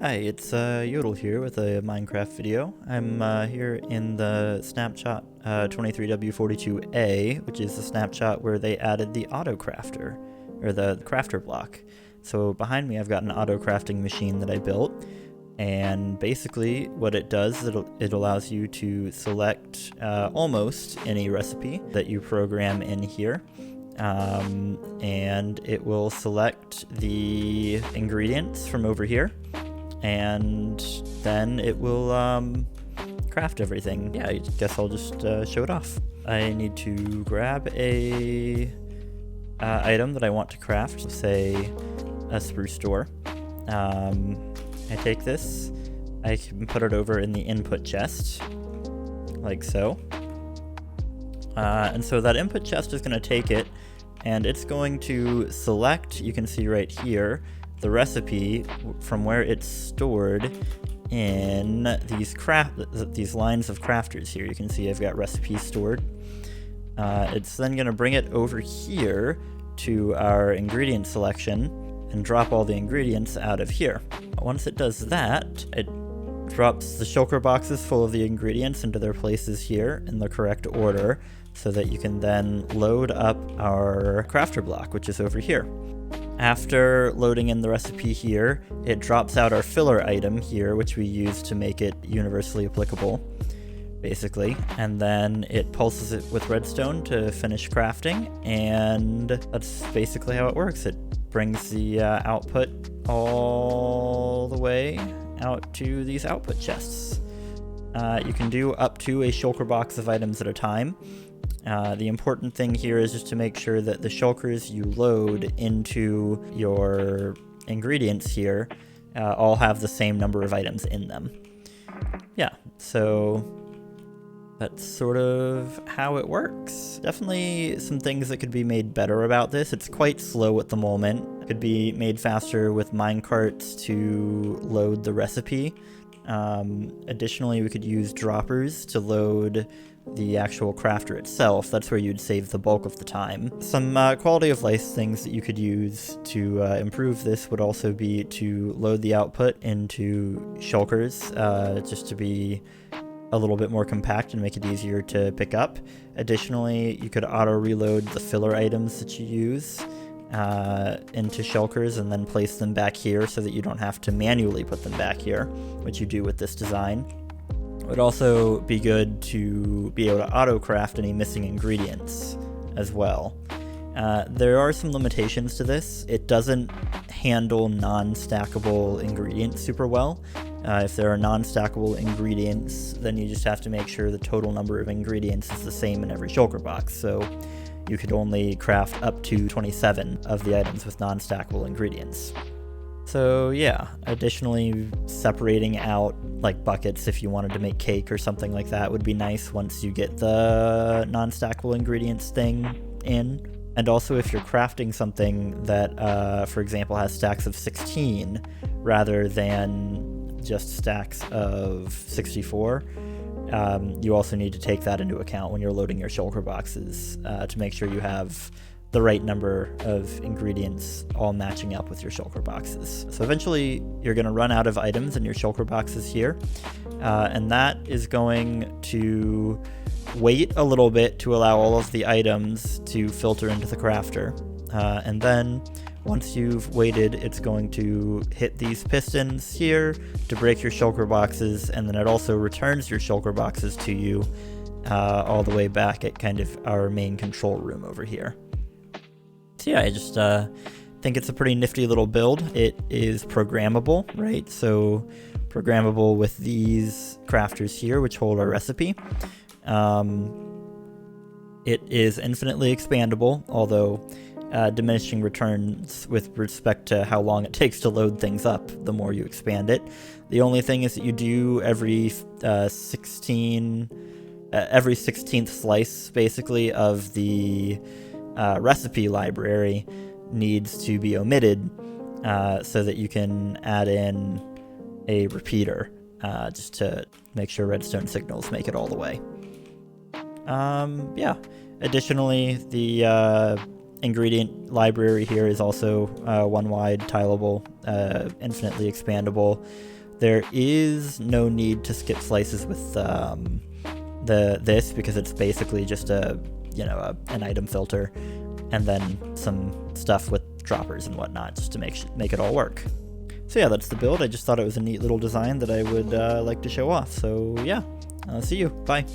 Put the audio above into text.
Hi, it's Yodel here with a Minecraft video. I'm here in the Snapshot 23W42A, which is the snapshot where they added the Autocrafter, or the crafter block. So behind me I've got an auto-crafting machine that I built, and basically what it does is it allows you to select almost any recipe that you program in here. And it will select the ingredients from over here, and then it will craft everything. Yeah, I guess I'll just show it off. I need to grab a item that I want to craft, say a spruce door. I take this, I can put it over in the input chest, like so. And so that input chest is going to take it, and it's going to select, you can see right here, the recipe from where it's stored in these lines of crafters here. You can see I've got recipes stored. It's then going to bring it over here to our ingredient selection and drop all the ingredients out of here. Once it does that, it drops the shulker boxes full of the ingredients into their places here in the correct order, so that you can then load up our crafter block, which is over here. After loading in the recipe here, it drops out our filler item here, which we use to make it universally applicable, basically, and then it pulses it with redstone to finish crafting, and that's basically how it works. It brings the output all the way out to these output chests. You can do up to a shulker box of items at a time. The important thing here is just to make sure that the shulkers you load into your ingredients here all have the same number of items in them. Yeah, so that's sort of how it works. Definitely some things that could be made better about this. It's quite slow at the moment. Could be made faster with minecarts to load the recipe. Additionally, we could use droppers to load the actual crafter itself. That's where you'd save the bulk of the time. Some quality of life things that you could use to improve this would also be to load the output into shulkers, just to be a little bit more compact and make it easier to pick up. Additionally, you could auto-reload the filler items that you use into shulkers and then place them back here so that you don't have to manually put them back here, which you do with this design. It would also be good to be able to auto-craft any missing ingredients as well. There are some limitations to this. It doesn't handle non-stackable ingredients super well. If there are non-stackable ingredients, then you just have to make sure the total number of ingredients is the same in every shulker box. So you could only craft up to 27 of the items with non-stackable ingredients. So yeah, additionally, separating out like buckets if you wanted to make cake or something like that would be nice once you get the non-stackable ingredients thing in. And also if you're crafting something that, for example, has stacks of 16 rather than just stacks of 64, you also need to take that into account when you're loading your shulker boxes to make sure you have the right number of ingredients all matching up with your shulker boxes. So eventually you're going to run out of items in your shulker boxes here, and that is going to wait a little bit to allow all of the items to filter into the crafter. And then once you've waited, it's going to hit these pistons here to break your shulker boxes, and then it also returns your shulker boxes to you all the way back at kind of our main control room over here. So yeah, I just think it's a pretty nifty little build. It is programmable, right? So programmable with these crafters here, which hold our recipe. It is infinitely expandable, although diminishing returns with respect to how long it takes to load things up the more you expand it. The only thing is that you do every 16th slice, basically, of the recipe library needs to be omitted so that you can add in a repeater just to make sure redstone signals make it all the way. Yeah. Additionally, the ingredient library here is also one wide, tileable, infinitely expandable. There is no need to skip slices with this because it's basically just an item filter, and then some stuff with droppers and whatnot just to make it all work. So yeah, that's the build. I just thought it was a neat little design that I would like to show off. So yeah, I'll see you. Bye.